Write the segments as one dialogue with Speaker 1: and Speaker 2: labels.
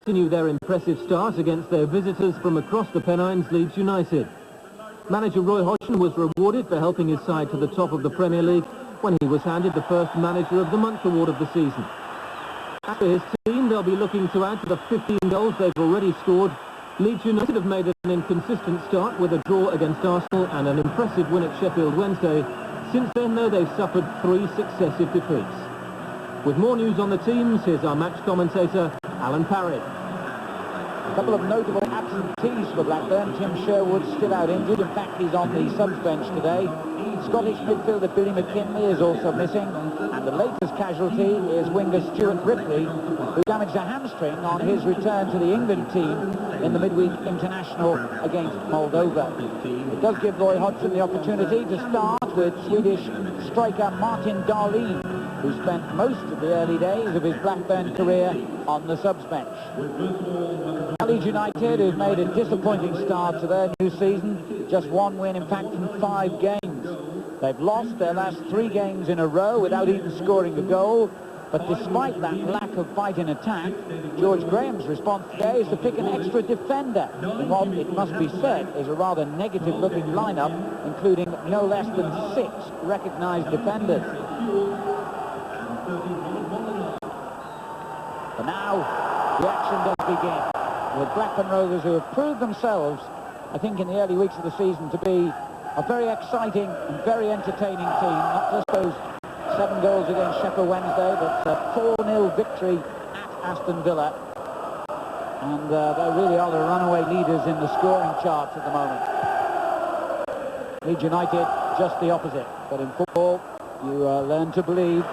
Speaker 1: continue their impressive start against their visitors from across the Pennines, Leeds United. Manager Roy Hodgson was rewarded for helping his side to the top of the Premier League when he was handed the first Manager of the Month award of the season. As for his team, they'll be looking to add to the 15 goals they've already scored. Leeds United have made an inconsistent start with a draw against Arsenal and an impressive win at Sheffield Wednesday. Since then, though, they've suffered 3 successive defeats. With more news on the teams, here's our match commentator, Alan Parry.
Speaker 2: A couple of notable absentees for Blackburn. Tim Sherwood's still out injured. In fact, he's on the subs bench today. Scottish midfielder Billy McKinley is also missing. And the latest casualty is winger Stuart Ripley, who damaged a hamstring on his return to the England team in the midweek international against Moldova. It does give Roy Hodgson the opportunity to start with Swedish striker Martin Dahlin, who spent most of the early days of his Blackburn career on the subs bench. Leeds United, who've made a disappointing start to their new season, just 1 win, in fact, in 5 games. They've lost their last 3 games in a row without even scoring a goal. But despite that lack of fight in attack, George Graham's response today is to pick an extra defender in what, it must be said, is a rather negative-looking lineup, including no less than 6 recognised defenders. But now, the action does begin, with Blackburn Rovers, who have proved themselves, I think, in the early weeks of the season to be a very exciting and very entertaining team. Not just those 7 goals against Sheffield Wednesday, but a 4-0 victory at Aston Villa. And they really are the runaway leaders in the scoring charts at the moment. Leeds United, just the opposite. But in football, you learn to believe,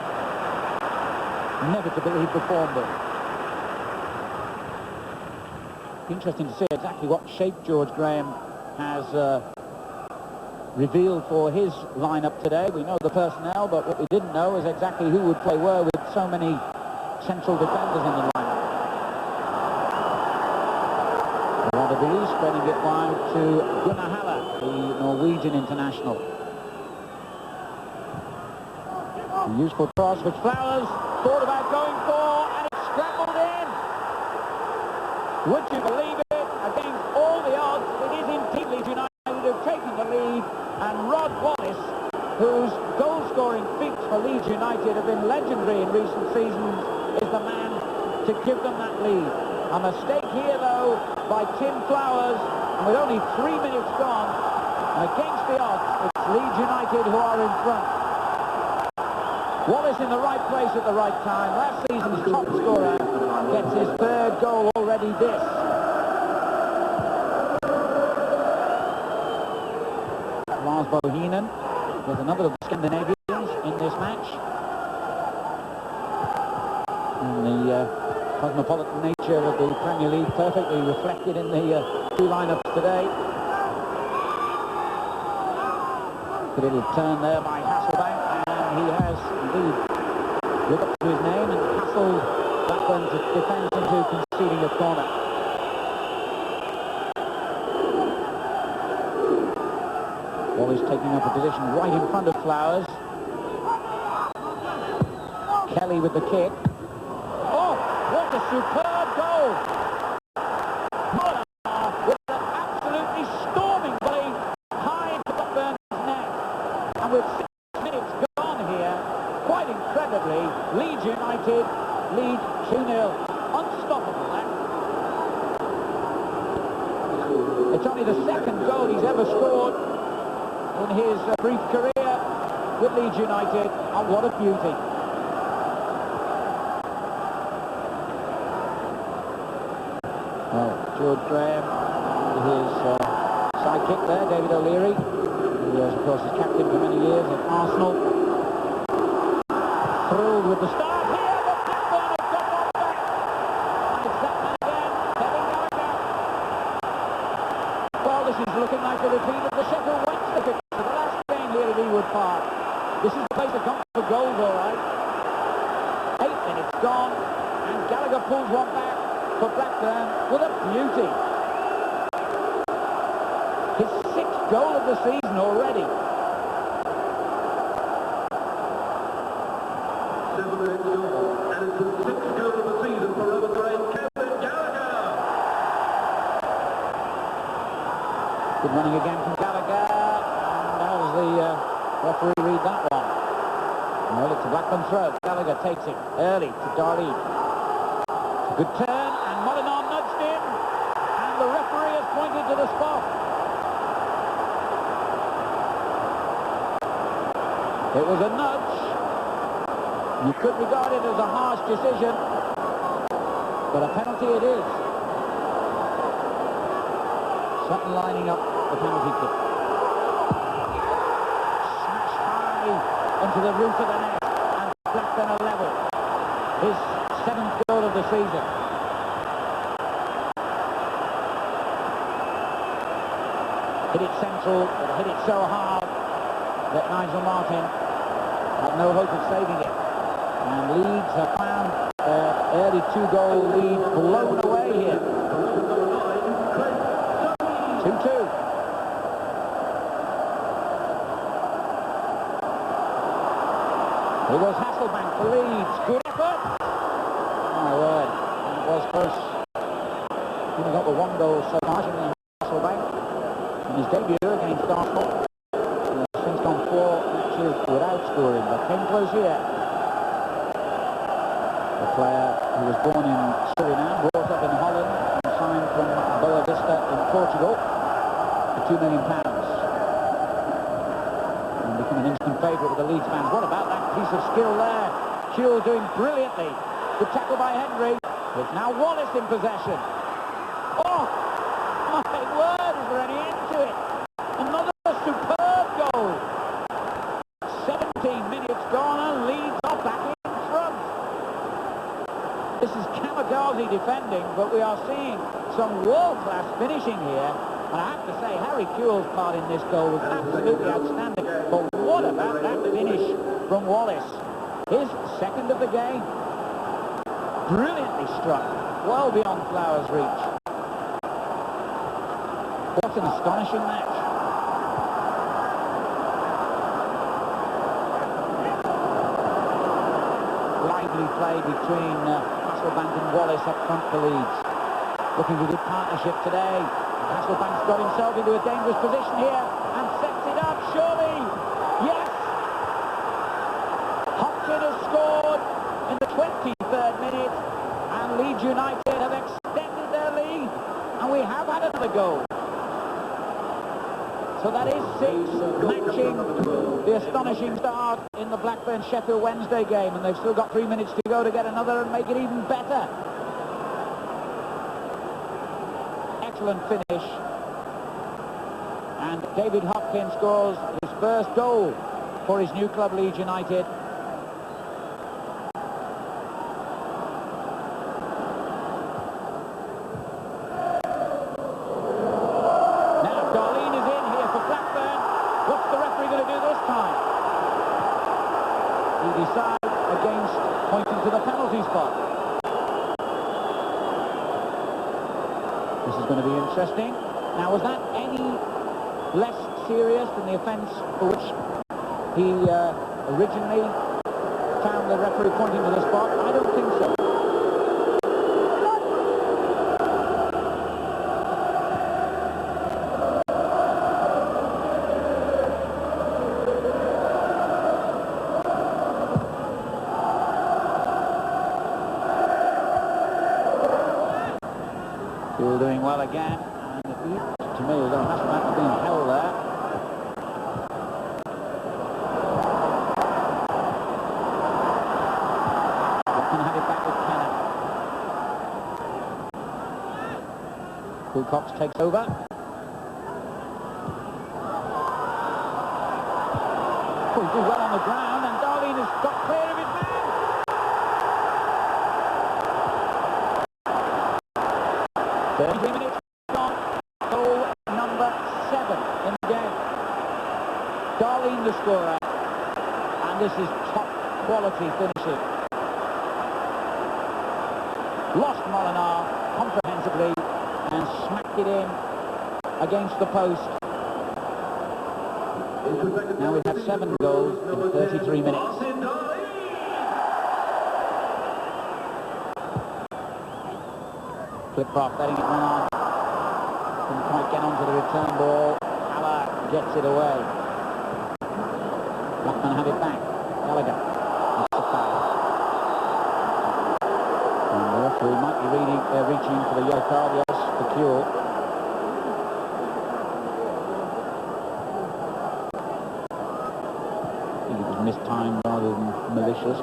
Speaker 2: never to believe before them. Interesting to see exactly what shape George Graham has revealed for his lineup today. We know the personnel, but what we didn't know is exactly who would play where with so many central defenders in the lineup. Radaby spreading it wide to Gunnar Haller, the Norwegian international. A useful cross which Flowers thought about going for, and it's scrambled in. Would you believe it? Against all the odds, it is indeed Leeds United who have taken the lead, and Rod Wallace, whose goal-scoring feats for Leeds United have been legendary in recent seasons, is the man to give them that lead. A mistake here, though, by Tim Flowers, and with only 3 minutes gone, and against the odds, it's Leeds United who are in front. Wallace in the right place at the right time. Last season's top scorer gets his 3rd goal already this. Lars Bohinen with another of the Scandinavians in this match. And the cosmopolitan nature of the Premier League perfectly reflected in the 2 lineups today. A little turn there by Hasselbank, and he has indeed lived up to his name and hassled Blackburn's defence into conceding a corner. Wallace taking up a position right in front of Flowers. Kelly with the kick. Oh, what a superb goal! With an absolutely storming volley high to Blackburn's net. And with 6 minutes gone here, quite incredibly, Leeds United lead 2-0. Unstoppable, that. It's only the 2nd goal he's ever scored in his brief career with Leeds United, and what a beauty. Well, George Graham, his sidekick there, David O'Leary, who was, of course, his captain for many years at Arsenal. Thrilled with the start here, but Blackburn have got one back. And it's that man again, Kevin Gallagher. Well, this is looking like a repeat of the Sheffield Wednesday fixture, the last game here at Ewood Park. This is the place to come for goals, all right. 8 minutes gone, and Gallagher pulls one back for Blackburn with a beauty. His 6th goal of the season already.
Speaker 3: 7 minutes gone, and it's the 6th goal of the season for Rovers Kevin Gallagher.
Speaker 2: Good running again from Gallagher. And how does the referee read that one? Well, it's a Blackburn throw. Gallagher takes it early to Darlene. Good turn, and Molinar nudged in. And the referee has pointed to the spot. It was a nudge. You could regard it as a harsh decision, but a penalty it is. Sutton lining up the penalty kick. Smashed high into the roof of the net, and Blackburn are level. His 7th goal of the season. Hit it central, but hit it so hard that Nigel Martin had no hope of saving it. And Leeds have found an early 2-goal lead blown away here. 2-2. It was Hasselbank for Leeds. Good effort. My word. And it was close. He got the 1 goal so much in Hasselbank in his debut against Arsenal. Since gone 4 matches without scoring, but came close here. The player who was born in Suriname, brought up in Holland, and signed from Boa Vista in Portugal for £2 million. And become an instant favourite with the Leeds fans. What about that piece of skill there? Kuehl doing brilliantly. Good tackle by Henry. It's now Wallace in possession. Oh, my word, is there any end to it? Another superb goal. 17 minutes gone and Leeds are back in front. This is kamikaze defending, but we are seeing some world-class finishing here. And I have to say, Harry Kuehl's part in this goal was absolutely outstanding. But what about that finish from Wallace? His 2nd of the game. Brilliantly struck, well beyond Flowers' reach. What an astonishing match. Lively play between Hasselbank and Wallace up front for Leeds. Looking for good partnership today. Hasselbank's got himself into a dangerous position here and sets it up, surely. Yes! Hopkins has scored in the 23rd minute, and Leeds United have extended their lead, and we have had another goal. So that is 6, matching the astonishing start in the Blackburn-Sheffield Wednesday game, and they've still got 3 minutes to go to get another and make it even better. Excellent finish, and David Hopkins scores his first goal for his new club, Leeds United. Now Darlene is in here for Blackburn. What's the referee going to do this time? He decides against pointing to the penalty spot. This is going to be interesting. Now, was that any less serious than the offence for which he originally found the referee pointing to the spot? I don't think so. Still doing well again, and it looks to me as though Hasselbank is being held there. Can have it back with Kenner. Wilcox takes over. Oh, he did well on the ground, and Darlene has got clear of his man. Minutes gone, goal number 7 in the game. Darlene the scorer, and this is top quality finishing. Lost Molinar comprehensively and smacked it in against the post. Now we've had 7 goals in 33 minutes. Flipcroft letting it run on. Couldn't quite get onto the return ball. gets it away. Blackburn have it back. Gallagher. That's a foul. And the referee might be reaching for the yellow card, yes, for Kuehl. I think it was mistimed rather than malicious.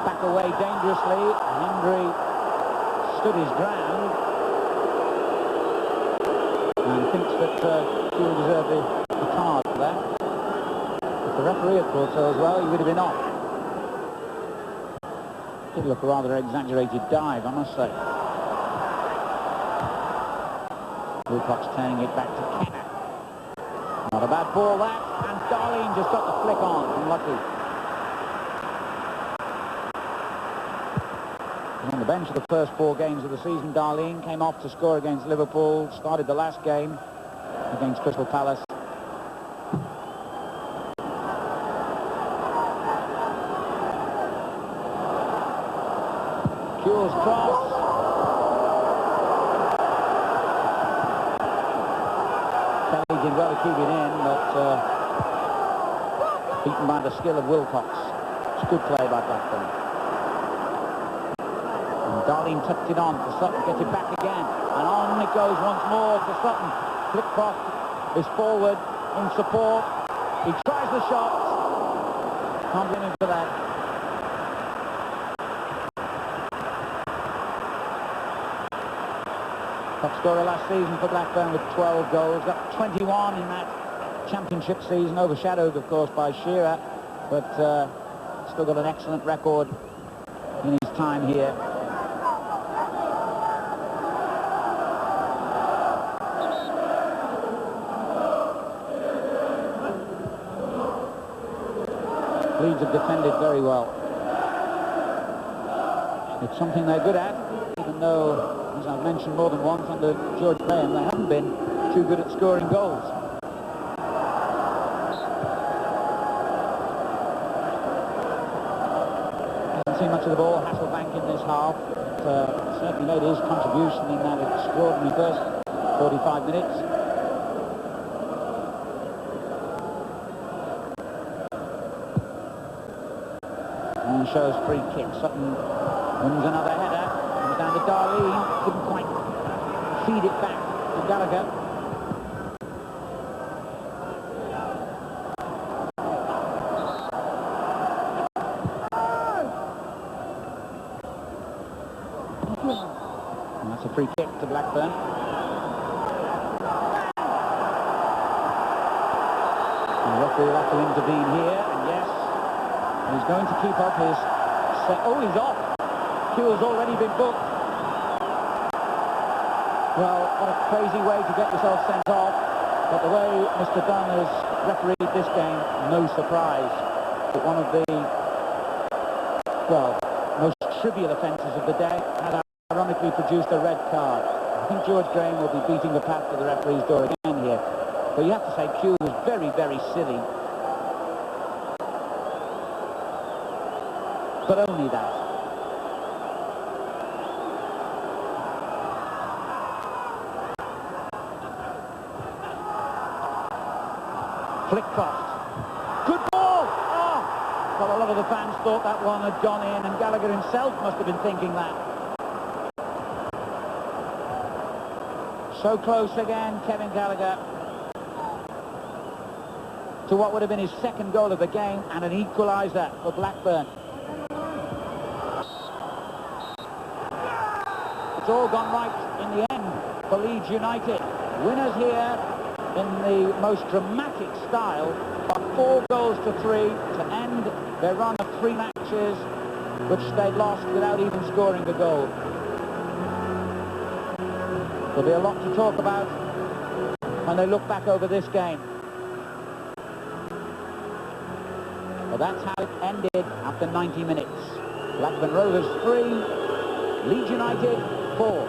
Speaker 2: Back away dangerously. Hendry stood his ground and thinks that Kuehl deserved the card for that. If the referee had thought so as well, he would have been off. Did look a rather exaggerated dive, I must say. Wilcox turning it back to Kenner. Not a bad ball that, and Darlene just got the flick on. Unlucky. On the bench of the first 4 games of the season, Darlene came off to score against Liverpool, started the last game against Crystal Palace. Kuehl's cross. Kelly did well to keep it in, but beaten by the skill of Wilcox. It's good play by Blackburn. Darlene tucked it on for Sutton, gets it back again, and on it goes once more for Sutton. Flipcroft is forward in support. He tries the shot. Can't blame him for that. Top scorer last season for Blackburn with 12 goals. Got 21 in that championship season, overshadowed of course by Shearer, but still got an excellent record in his time here. Leeds have defended very well. It's something they're good at, even though, as I've mentioned more than once, under George Graham, they haven't been too good at scoring goals. Hasn't seen much of the ball, Hasselbank in this half, but certainly made his contribution in that extraordinary first 45 minutes. And shows free kick. Sutton wins another header. Comes down to Darlene. Couldn't quite feed it back to Gallagher. And that's a free kick to Blackburn. And the referee will have to intervene here, and yes, he's going to keep up his... Oh, he's off. Kuehl's already been booked. Well, what a crazy way to get yourself sent off. But the way Mr. Dunn has refereed this game, no surprise. But one of the, well, most trivial offences of the day had ironically produced a red card. I think George Graham will be beating the path to the referee's door again here. But you have to say Kuehl was very, very silly. But only that. Flipcroft. Good ball! Oh! Well, a lot of the fans thought that one had gone in, and Gallagher himself must have been thinking that. So close again, Kevin Gallagher, to what would have been his second goal of the game, and an equaliser for Blackburn. It's all gone right in the end for Leeds United. Winners here in the most dramatic style by 4 goals to 3 to end their run of 3 matches which they'd lost without even scoring a goal. There'll be a lot to talk about when they look back over this game. Well, that's how it ended after 90 minutes. Blackburn Rovers 3, Leeds United 4.